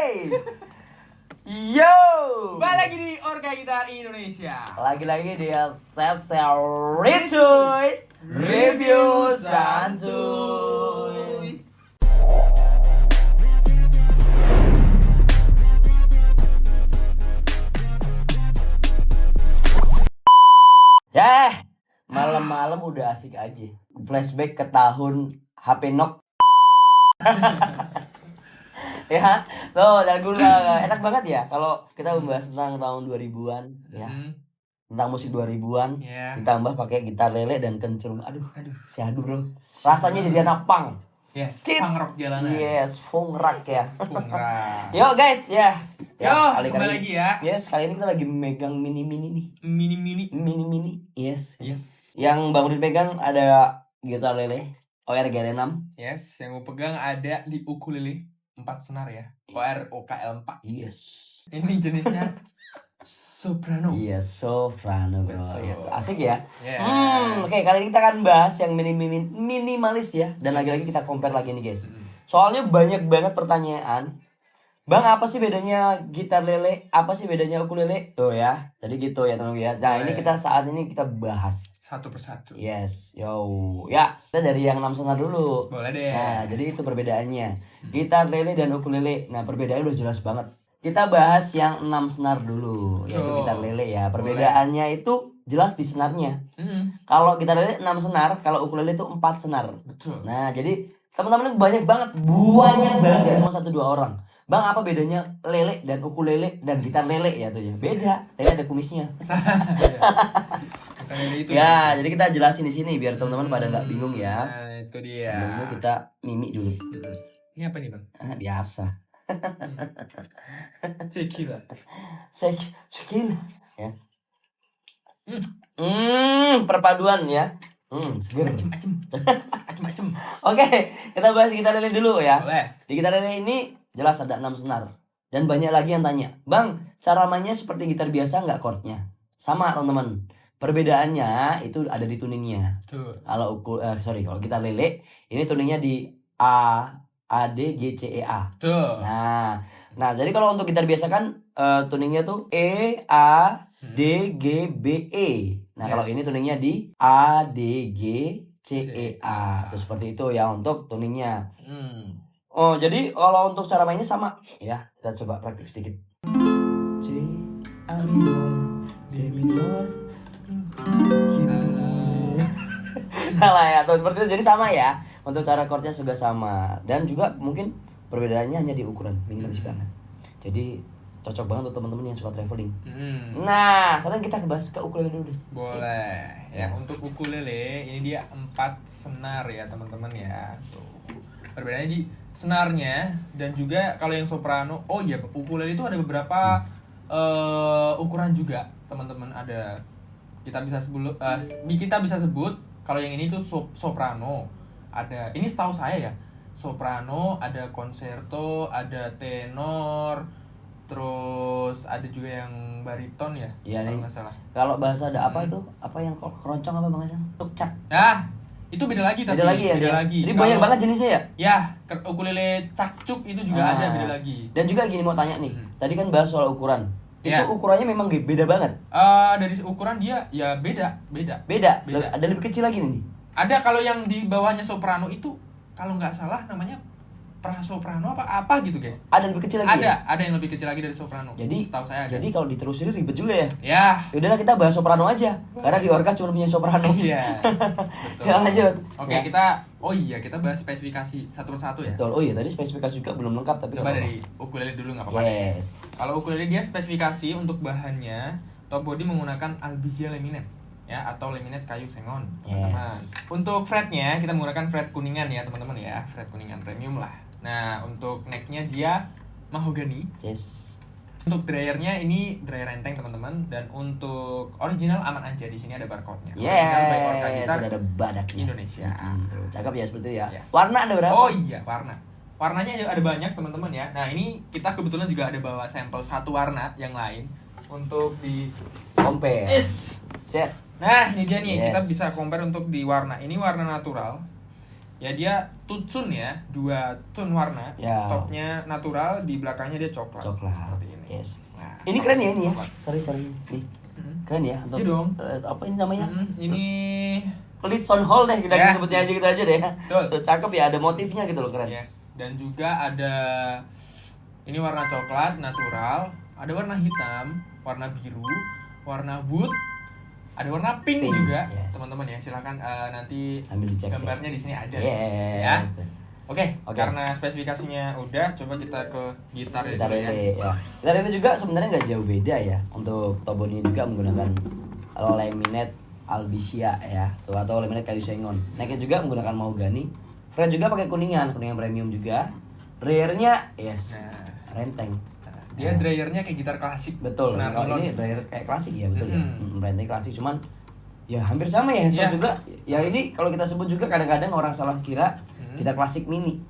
Hey, yo, Balik lagi di Orga Gitar Indonesia. lagi-lagi dia Seseri cuy, review santuy. Malam-malam udah asik aja. Flashback ke tahun HP Nok. Ya, tuh lagu enak banget ya kalau kita membahas tentang tahun 2000-an ya. Tentang musik 2000-an, Yeah. ditambah pakai gitar lele dan kencur. Aduh, syahdu bro. Rasanya jadi anak punk. Yes, Cip. punk rock jalanan. Yes, funk rock ya. Punk rock. Yo guys, ya. Yo, kembali lagi ya. Yes, kali ini kita lagi megang mini-mini nih. Mini-mini. Mini-mini, yes. Yes. Yang Bang Udin pegang ada gitar lele ORGL6. Yes, yang gue pegang ada di ukulele 4 senar ya. OKL 4. Yes. Ini jenisnya soprano. Iya, soprano bro. Betul. Ya, asik ya. Yes. Oke, kali ini kita akan bahas yang minimalis ya. Dan lagi-lagi kita compare lagi nih guys. Soalnya banyak banget pertanyaan. Bang, apa sih bedanya gitar lele? Apa sih bedanya ukulele? Tuh ya. Jadi gitu ya teman-teman ya. Nah, ini kita saat ini kita bahas Satu persatu. yes, yo. Ya, kita dari yang 6 senar dulu. Boleh deh. Nah, jadi itu perbedaannya. Gitar lele dan ukulele. Nah, perbedaannya udah jelas banget. Kita bahas yang 6 senar dulu, yaitu Betul. gitar lele ya. Perbedaannya itu jelas di senarnya. Hmm, Kalau gitar lele 6 senar, kalau ukulele itu 4 senar. betul. Nah, jadi teman-teman ini banyak banget ya, cuma 1-2 orang. Bang, apa bedanya lele dan ukulele dan gitar lele ya tuh ya? Beda, lele ada kumisnya. Bukan dari itu. Ya, jadi kita jelasin di sini biar teman-teman pada nggak bingung ya. Nah, itu dia. Sebelumnya kita mimik dulu. Ini apa nih, Bang? Biasa. Tequila. Sekin ya. Perpaduan ya. Seger. Acem. Oke, kita bahas gitar lele dulu ya. Boleh. Di gitar lele ini jelas ada 6 senar. Dan banyak lagi yang tanya, Bang, cara mainnya seperti gitar biasa nggak chordnya? Sama teman-teman. Perbedaannya itu ada di tuningnya. Tuh. Kalau kalau gitar lele ini tuningnya di A D G C E A. Tuh. Nah, jadi kalau untuk gitar biasa kan tuningnya tuh E A D G B E. Nah, Yes. kalau ini tuningnya di A D G C E A. Tuh seperti itu ya untuk tuningnya. Oh, jadi kalau untuk cara mainnya sama ya. Kita coba praktik sedikit. C A minor, D minor, G minor. Salah ya, tuh seperti itu. Jadi sama ya. Untuk cara chordnya juga sama. Dan juga mungkin perbedaannya hanya di ukuran, minimalis banget. Jadi cocok banget untuk teman-teman yang suka traveling. Nah, sekarang kita bahas ke ukulele dulu deh. Boleh. Ya, Yes. untuk ukulele ini dia 4 senar ya, teman-teman ya. Tuh. Perbedaannya di senarnya dan juga kalau yang soprano. Oh iya, ukulele itu ada beberapa ukuran juga, teman-teman. Ada kita bisa sebut kalau yang ini tuh soprano. Ada ini setahu saya ya. Soprano, ada concerto, ada tenor, terus ada juga yang bariton ya, Iya kalau nih. nggak salah. Kalau bahasa ada apa itu? Apa yang keroncong apa Bang Hasan? Tukcak. Nah, itu beda lagi tapi Beda lagi ya. beda dia? lagi. Jadi Kalau- banyak banget jenisnya ya. Ya, ukulele cakcuk itu juga Ah. ada beda lagi. Dan juga gini mau tanya nih. Tadi kan bahas soal ukuran. Itu Ya. ukurannya memang beda banget. Dari ukuran dia ya beda. Beda. Beda. Ada lebih kecil lagi nih. Ada kalau yang di bawahnya soprano itu kalau nggak salah namanya prasoprano apa gitu guys. Ada lebih kecil lagi. Ya? Ada yang lebih kecil lagi dari soprano. Jadi setahu saya ada. Jadi kalau diterusin ribet juga ya. Ya. Yaudahlah kita bahas soprano aja. Karena di Orkas cuma punya soprano. Yes. Betul. Ya lanjut. Oke, Ya. kita bahas spesifikasi satu persatu ya. Betul. Oh iya tadi spesifikasi juga belum lengkap tapi Coba nggak dari ukulele dulu nggak apa-apa. apa-apa. deh. Yes. Kalau ukulele dia spesifikasi untuk bahannya top body menggunakan albizia laminate ya atau laminate kayu sengon, teman-teman. Yes. Untuk fretnya kita menggunakan fret kuningan ya, teman-teman ya, fret kuningan premium lah. Nah, untuk necknya dia mahogani. Yes. Untuk dryernya ini dryer enteng, teman-teman, dan untuk original aman aja di sini ada barcode-nya. Original by Orca Yes. Gitar Sudah ada badaknya. Indonesia. Tuh, cakep ya seperti itu ya. Yes. Warna ada berapa? Oh iya, warna. Warnanya ada banyak, teman-teman ya. Nah, ini kita kebetulan juga ada bawa sampel satu warna yang lain untuk di Compare. Yes. Set. Nah, ini dia nih, Yes. kita bisa compare untuk di warna. Ini warna natural. Ya dia two tone ya, 2 tone warna. Ya. Topnya natural, di belakangnya dia coklat. Seperti ini. Yes. Nah, Ini keren ya ini ya. coklat. Sorry nih. Keren ya untuk Iya dong. apa ini namanya? Ini Please on hold deh, kita Ya. sebutnya aja gitu aja deh. Betul. Tuh, cakep ya, ada motifnya gitu loh, keren. yes. Dan juga ada ini warna coklat natural, ada warna hitam, warna biru, warna wood, ada warna pink Pink, juga, yes. teman-teman ya. Silakan nanti Ambil dicek. gambarnya di sini ada. Yes. Ya. Oke, Oke. karena spesifikasinya udah, coba kita ke gitar Gitar dulu ya. lele ya. Gitar lele juga sebenarnya nggak jauh beda ya. Untuk tombol ini juga menggunakan laminate albizia ya, tuh, atau laminate kayu sengon. Necknya juga menggunakan mahogani. Fret juga pakai kuningan premium juga. Rear-nya yes, Nah. renteng. Dia dryernya kayak gitar klasik. Betul. Senar Kalau nylon. ini dryer kayak klasik ya, betul ya. Mm-mm. Renteng klasik, cuman ya hampir sama ya, Iya. juga. Ya ini kalau kita sebut juga kadang-kadang orang salah kira gitar klasik mini.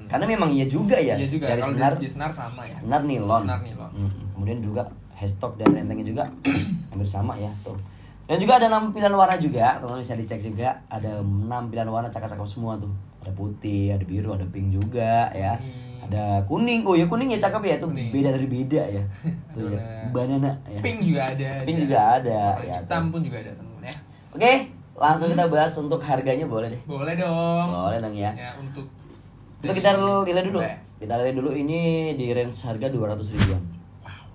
Karena memang iya juga ya. Iya juga. Dari Kalau senar, dari segi senar sama ya. senar nilon. Senar nilon. Kemudian juga headstock dan rentengnya juga hampir sama ya, tuh. Dan juga ada 6 pilihan warna juga, teman-teman bisa dicek juga. Ada 6 pilihan warna cakep-cakep semua tuh. Ada putih, ada biru, ada pink juga ya. Ada kuning. Oh ya kuning ya cakep ya, itu Kuning. beda dari beda ya. Tuh ya, banana ya. Pink juga ada. Pink juga ada Warna ya. hitam tuh. pun juga ada, teman ya. Oke, langsung kita bahas untuk harganya, boleh deh. Boleh dong. Boleh dong ya. Ya, untuk Kita lile dulu. Boleh. Kita lile dulu, ini di range harga 200 ribuan.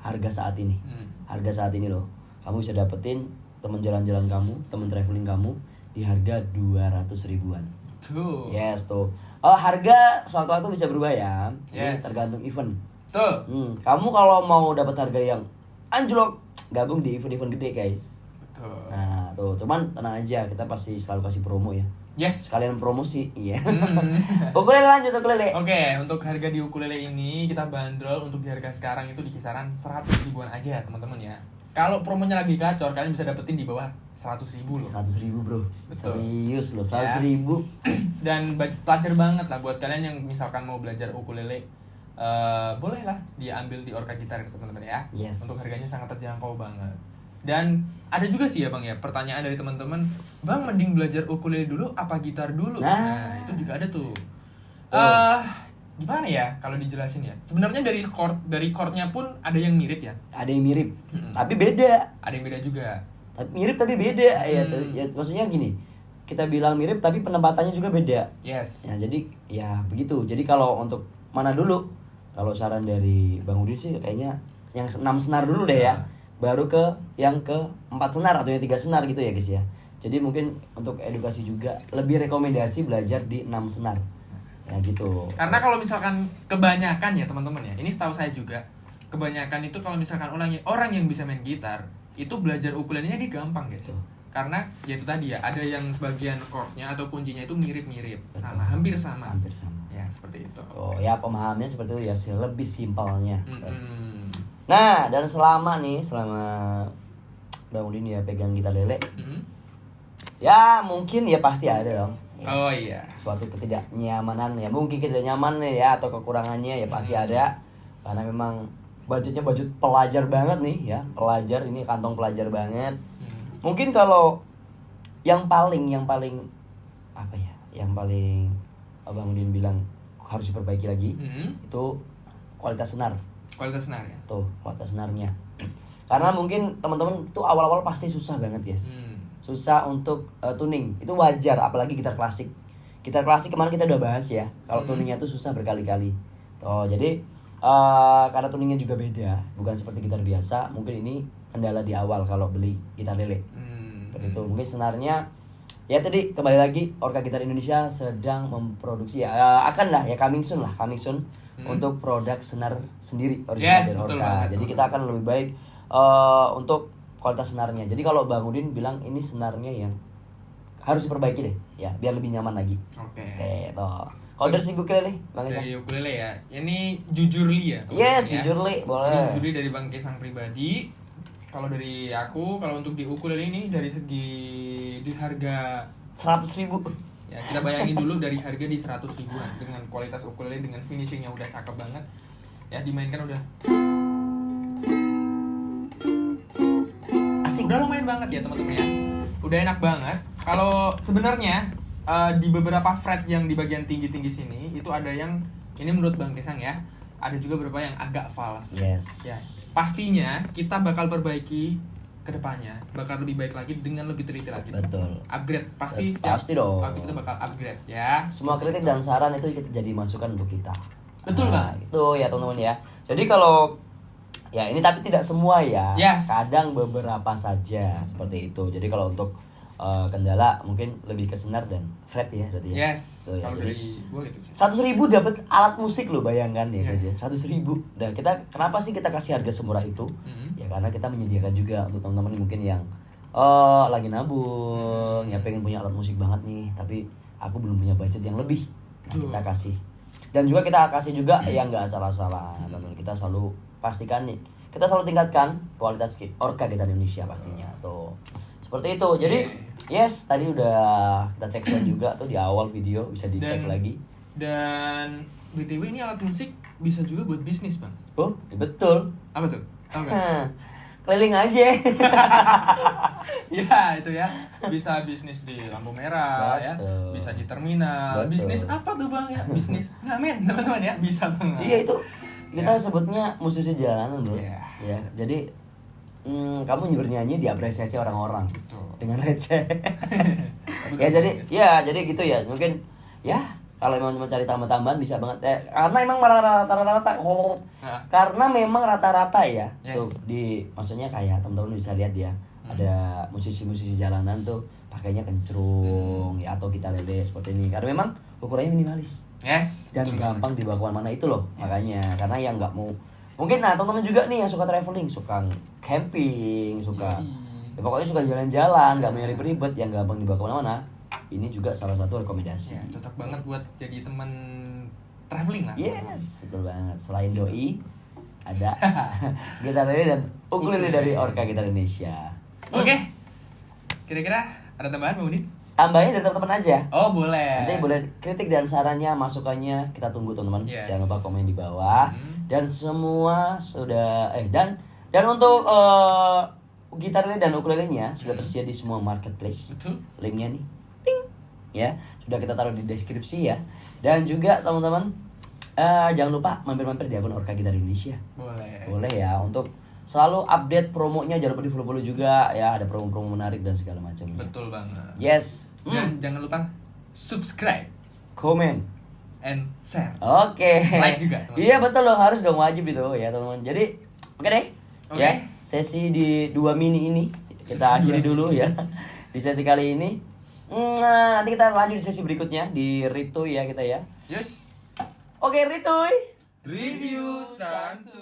Harga saat ini. Harga saat ini loh. Kamu bisa dapetin temen jalan-jalan kamu, temen traveling kamu di harga 200 ribuan. Tuh. Yes, tuh. Oh, harga suatu waktu bisa berubah ya. Ini Yes. tergantung event. Tuh. Kamu kalau mau dapat harga yang anjlok, gabung di event-event gede, guys. Tuh. Nah, tuh, cuman tenang aja, kita pasti selalu kasih promo ya. Yes. Sekalian promosi, iya. Ukulele lanjut, ukulele. Oke, untuk harga di ukulele ini kita bandrol untuk di harga sekarang itu di kisaran 100 ribuan aja, teman-teman ya. Kalau promonya lagi gacor, kalian bisa dapetin di bawah 100 ribu loh. 100 ribu bro. Betul. Serius loh, 100 Ya. ribu. Dan budget pelajar banget lah buat kalian yang misalkan mau belajar ukulele. Boleh lah diambil di Orca Gitar teman-teman ya. Yes. Untuk harganya sangat terjangkau banget. Dan ada juga sih ya bang ya, pertanyaan dari teman-teman, bang mending belajar ukulele dulu apa gitar dulu? Nah itu juga ada tuh. Gimana ya kalau dijelasin ya? Sebenarnya dari chordnya pun ada yang mirip ya. Ada yang mirip, tapi beda. Ada yang beda juga. Tapi mirip tapi beda ya. Ya maksudnya gini, kita bilang mirip tapi penempatannya juga beda. Yes. Ya jadi ya begitu. Jadi kalau untuk mana dulu? Kalau saran dari Bang Udin sih kayaknya yang 6 senar dulu deh ya. Baru ke yang ke 4 senar atau yang 3 senar gitu ya guys ya. Jadi mungkin untuk edukasi juga lebih rekomendasi belajar di 6 senar. Ya gitu. Karena kalau misalkan kebanyakan ya teman-teman ya, ini setahu saya juga kebanyakan itu kalau misalkan orang yang bisa main gitar itu belajar ukulelenya dia gampang guys. Karena ya itu tadi ya, ada yang sebagian chordnya atau kuncinya itu mirip-mirip, sama, hampir sama. Hampir sama. Ya seperti itu. Oh ya, pemahamannya seperti itu ya, lebih simpelnya. Mm-mm. Nah, dan selama Bang Udin ya pegang gitar lele, ya mungkin ya pasti ada dong. Ya, Oh iya. suatu ketidaknyamanan ya, mungkin tidak nyaman ya atau kekurangannya ya pasti ada. Karena memang budgetnya budget pelajar banget nih ya, pelajar ini kantong pelajar banget. Mungkin kalau yang paling apa ya, yang paling Bang Udin bilang harus diperbaiki lagi, itu kualitas senar. Kualitas senar ya. Tuh, kualitas senarnya. Karena mungkin teman-teman tuh awal-awal pasti susah banget, yes. Susah untuk tuning. Itu wajar, apalagi gitar klasik. Gitar klasik kemarin kita udah bahas ya. Kalau tuningnya tuh susah berkali-kali. Oh, jadi karena tuningnya juga beda, bukan seperti gitar biasa. Mungkin ini kendala di awal kalau beli gitar lele. Seperti itu. Mungkin senarnya ya tadi kembali lagi Orca Gitar Indonesia sedang memproduksi ya, akan lah ya coming soon untuk produk senar sendiri original dari betul Orca. banget, Jadi kita akan lebih baik untuk kualitas senarnya. Jadi kalau Bang Udin bilang ini senarnya yang harus diperbaiki deh ya, biar lebih nyaman lagi. Oke. Toh. Kalau dari si ukulele, Bang Kesang. Dari ukulele ya. Ini jujurli ya. Yes, teman-teman ya. jujurli, boleh. Jujurli dari Bang Kesang pribadi. Kalau dari aku, kalau untuk di ukulele ini dari segi di harga 100 ribu. ya kita bayangin dulu dari harga di 100 ribuan dengan kualitas ukulele dengan finishingnya udah cakep banget ya, dimainkan udah Asik. udah lumayan banget ya teman-teman ya, udah enak banget. Kalau sebenarnya di beberapa fret yang di bagian tinggi-tinggi sini itu ada yang ini menurut Bang Kesang ya, ada juga beberapa yang agak fals. Yes. Ya, pastinya kita bakal perbaiki ke depannya, bakal lebih baik lagi dengan lebih teliti lagi. Betul. Upgrade pasti Pasti dong. waktu kita bakal upgrade ya. Semua kritik dan saran itu jadi masukan untuk kita. Betul, nah, Bang. itu ya teman-teman ya. Jadi kalau ya ini tapi tidak semua ya. Yes. Kadang beberapa saja seperti itu. Jadi kalau untuk kendala mungkin lebih ke senar dan fret ya berarti ya. Yes. Tuh, ya. Kalau Jadi dari gua gitu sih. 100.000 dapat alat musik loh, bayangkan ya guys ya. Yes. 100.000. Dan kita kenapa sih kita kasih harga semurah itu? Ya karena kita menyediakan juga untuk teman-teman yang mungkin yang lagi nabung, ya pengen punya alat musik banget nih, tapi aku belum punya budget yang lebih. Nah, kita kasih. Dan juga kita kasih juga yang enggak asal-asalan. Teman-teman, kita selalu pastikan nih, kita selalu tingkatkan kualitas Orca Gitar Indonesia pastinya. Tuh. Seperti itu. Jadi yes, tadi udah kita cek sound juga tuh di awal video, bisa dicek lagi. Dan BTW ini alat musik bisa juga buat bisnis, Bang. Oh, betul. Apa tuh? Tahu nggak? Keliling aja. Ya itu ya, bisa bisnis di lampu merah ya, Betul. bisa di terminal. Betul. Bisnis apa tuh Bang ya? Bisnis ngamen teman-teman ya, bisa banget. Iya itu kita sebutnya musisi jalanan loh. Iya. Ya, jadi kamu bernyanyi diapresiasi orang-orang Betul. dengan receh. Ya jadi gitu ya. Mungkin ya kalau memang mau cari tambah-tambahan bisa banget. Karena emang rata-rata karena memang rata-rata ya. Yes. Tuh di maksudnya kayak teman-teman bisa lihat ya. Ada musisi-musisi jalanan tuh pakainya kencrung ya atau kita lele seperti ini. Karena memang ukurannya minimalis. Yes. Dan betul gampang dibawa kemana-mana itu loh. Yes. Makanya karena yang nggak mau mungkin nah teman-teman juga nih yang suka traveling, suka camping, suka ya, pokoknya suka jalan-jalan, nggak mau yang ribet-ribet, yang gampang dibawa kemana-mana. Ini juga salah satu rekomendasi. Ya, cocok banget buat jadi teman traveling lah. Yes, betul banget. Selain doi, ada gitar lele dan ukulele dari Orca Gitar Indonesia. Oke. Kira-kira ada tambahan Bang Udin? Tambahin dari teman-teman aja. Oh boleh. Nanti boleh kritik dan sarannya, masukannya kita tunggu teman-teman. Yes. Jangan lupa komen di bawah. Dan semua sudah dan untuk gitar lele dan ukulelenya sudah tersedia di semua marketplace. Betul. Linknya nih, ting, ya sudah kita taruh di deskripsi ya. Dan juga teman-teman jangan lupa mampir-mampir di akun Orca Gitar Indonesia. Boleh ya untuk selalu update promonya. Jangan lupa di follow juga ya, ada promo-promo menarik dan segala macam. Betul banget. Yes. Dan jangan lupa subscribe, Komen. and share. Oke. Like juga, teman-teman. Iya betul loh, harus dong, wajib itu ya teman-teman. Jadi oke deh. Oke. Ya, sesi di 2 mini ini kita akhiri dulu ya. Di sesi kali ini. Nah, nanti kita lanjut di sesi berikutnya di Rituy ya kita ya. Yes. Oke, Rituy. Review santuy.